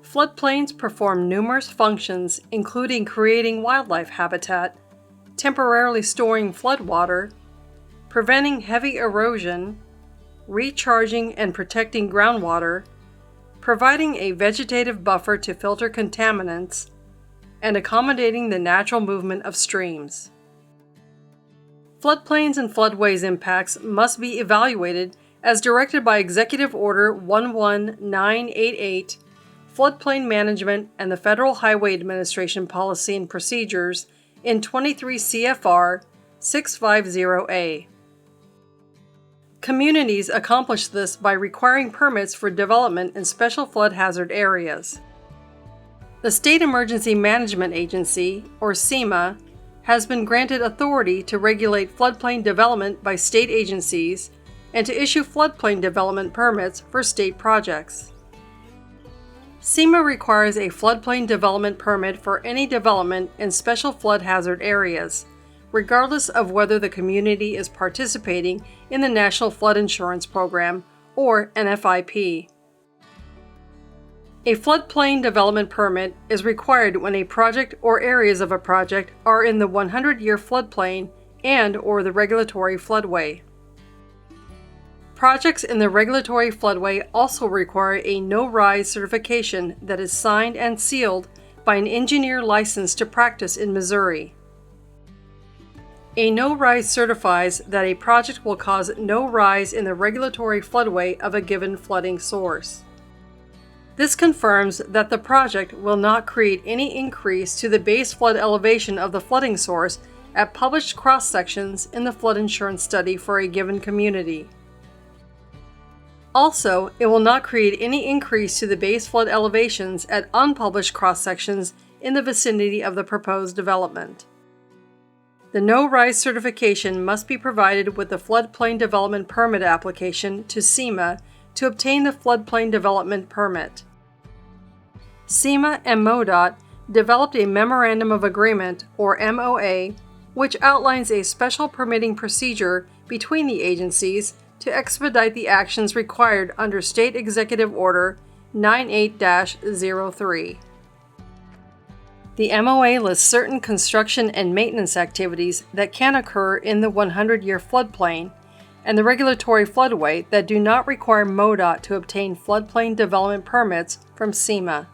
Floodplains perform numerous functions, including creating wildlife habitat, temporarily storing floodwater, preventing heavy erosion, recharging and protecting groundwater, providing a vegetative buffer to filter contaminants, and accommodating the natural movement of streams. Floodplains and floodways impacts must be evaluated as directed by Executive Order 11988, Floodplain Management and the Federal Highway Administration Policy and Procedures in 23 CFR 650A. Communities accomplish this by requiring permits for development in special flood hazard areas. The State Emergency Management Agency, or SEMA, has been granted authority to regulate floodplain development by state agencies and to issue floodplain development permits for state projects. SEMA requires a floodplain development permit for any development in special flood hazard areas, regardless of whether the community is participating in the National Flood Insurance Program, or NFIP. A floodplain development permit is required when a project or areas of a project are in the 100-year floodplain and/or the regulatory floodway. Projects in the regulatory floodway also require a no-rise certification that is signed and sealed by an engineer licensed to practice in Missouri. A no-rise certifies that a project will cause no rise in the regulatory floodway of a given flooding source. This confirms that the project will not create any increase to the base flood elevation of the flooding source at published cross-sections in the flood insurance study for a given community. Also, it will not create any increase to the base flood elevations at unpublished cross-sections in the vicinity of the proposed development. The no-rise certification must be provided with the floodplain development permit application to SEMA to obtain the floodplain development permit. SEMA and MoDOT developed a Memorandum of Agreement, or MOA, which outlines a special permitting procedure between the agencies to expedite the actions required under State Executive Order 98-03. The MOA lists certain construction and maintenance activities that can occur in the 100-year floodplain and the regulatory floodway that do not require MoDOT to obtain floodplain development permits from SEMA.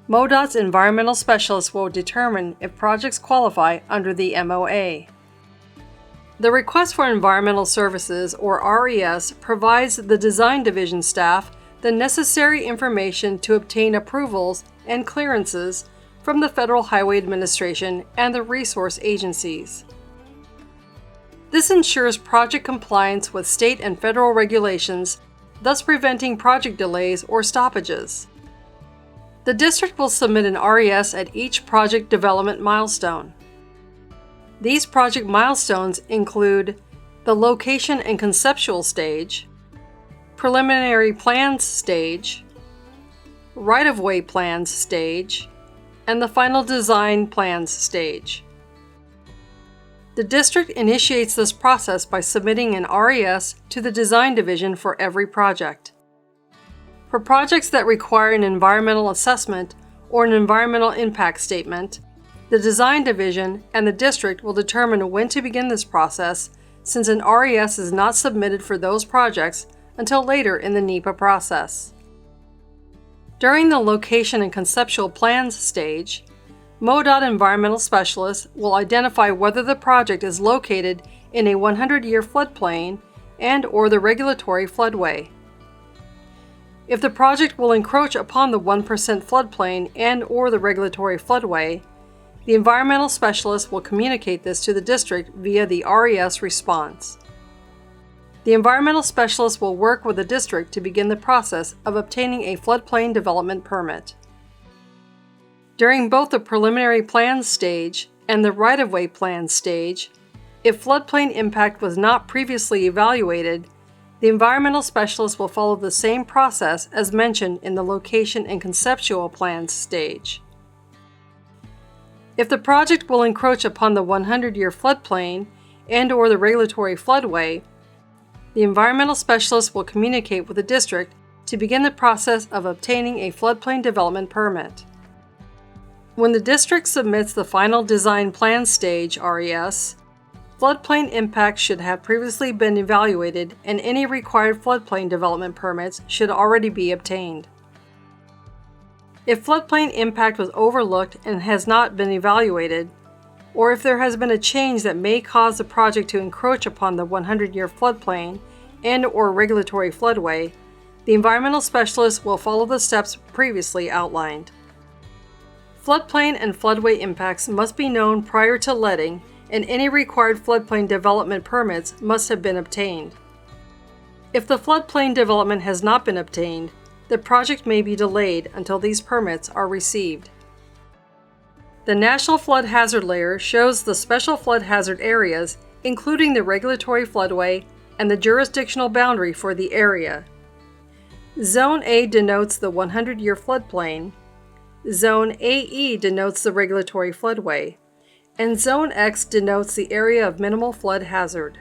MoDOT's environmental specialists will determine if projects qualify under the MOA. The Request for Environmental Services, or RES, provides the Design Division staff the necessary information to obtain approvals and clearances from the Federal Highway Administration and the resource agencies. This ensures project compliance with state and federal regulations, thus preventing project delays or stoppages. The district will submit an RES at each project development milestone. These project milestones include the location and conceptual stage, preliminary plans stage, right-of-way plans stage, and the final design plans stage. The district initiates this process by submitting an RES to the Design Division for every project. For projects that require an environmental assessment or an environmental impact statement, the Design Division and the district will determine when to begin this process, since an RES is not submitted for those projects until later in the NEPA process. During the location and conceptual plans stage, MoDOT environmental specialists will identify whether the project is located in a 100-year floodplain and/or the regulatory floodway. If the project will encroach upon the 1% floodplain and/or the regulatory floodway, the environmental specialist will communicate this to the district via the RES response. The environmental specialist will work with the district to begin the process of obtaining a floodplain development permit. During both the preliminary plans stage and the right-of-way plans stage, if floodplain impact was not previously evaluated, the environmental specialist will follow the same process as mentioned in the location and conceptual plans stage. If the project will encroach upon the 100-year floodplain and/or the regulatory floodway, the environmental specialist will communicate with the district to begin the process of obtaining a floodplain development permit. When the district submits the final design plan stage (RES), floodplain impacts should have previously been evaluated and any required floodplain development permits should already be obtained. If floodplain impact was overlooked and has not been evaluated, or if there has been a change that may cause the project to encroach upon the 100-year floodplain and/or regulatory floodway, the environmental specialist will follow the steps previously outlined. Floodplain and floodway impacts must be known prior to letting, and any required floodplain development permits must have been obtained. If the floodplain development has not been obtained, the project may be delayed until these permits are received. The National Flood Hazard Layer shows the special flood hazard areas, including the regulatory floodway and the jurisdictional boundary for the area. Zone A denotes the 100-year floodplain, Zone AE denotes the regulatory floodway, and Zone X denotes the area of minimal flood hazard.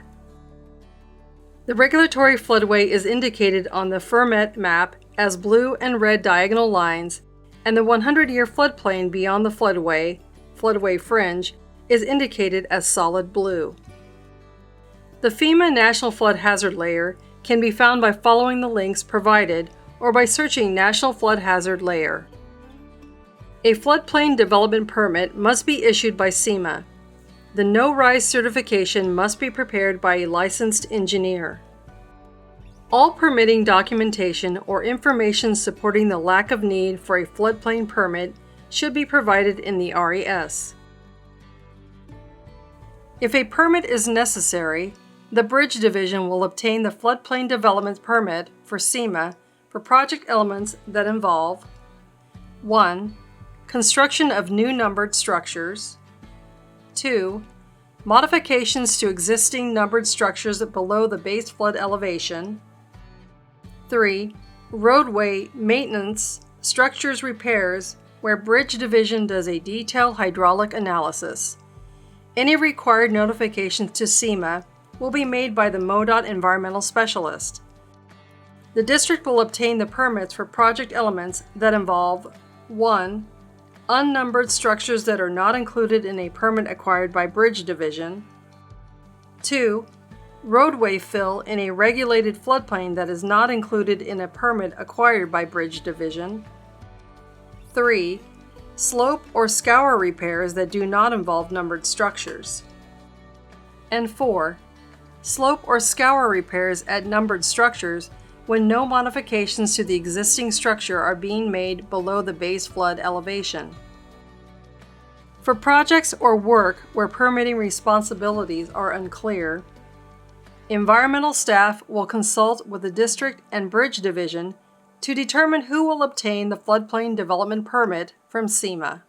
The regulatory floodway is indicated on the FIRMET map as blue and red diagonal lines, and the 100-year floodplain beyond the floodway fringe, is indicated as solid blue. The FEMA National Flood Hazard Layer can be found by following the links provided or by searching National Flood Hazard Layer. A floodplain development permit must be issued by SEMA. The no-rise certification must be prepared by a licensed engineer. All permitting documentation or information supporting the lack of need for a floodplain permit should be provided in the RES. If a permit is necessary, the Bridge Division will obtain the floodplain development permit for SEMA for project elements that involve 1. Construction of new numbered structures. 2. Modifications to existing numbered structures below the base flood elevation. 3. Roadway maintenance, structures repairs, where Bridge Division does a detailed hydraulic analysis. Any required notifications to SEMA will be made by the MoDOT environmental specialist. The district will obtain the permits for project elements that involve 1. Unnumbered structures that are not included in a permit acquired by Bridge Division. 2. Roadway fill in a regulated floodplain that is not included in a permit acquired by Bridge Division. 3. Slope or scour repairs that do not involve numbered structures. And 4. Slope or scour repairs at numbered structures when no modifications to the existing structure are being made below the base flood elevation. For projects or work where permitting responsibilities are unclear, environmental staff will consult with the district and Bridge Division to determine who will obtain the floodplain development permit from SEMA.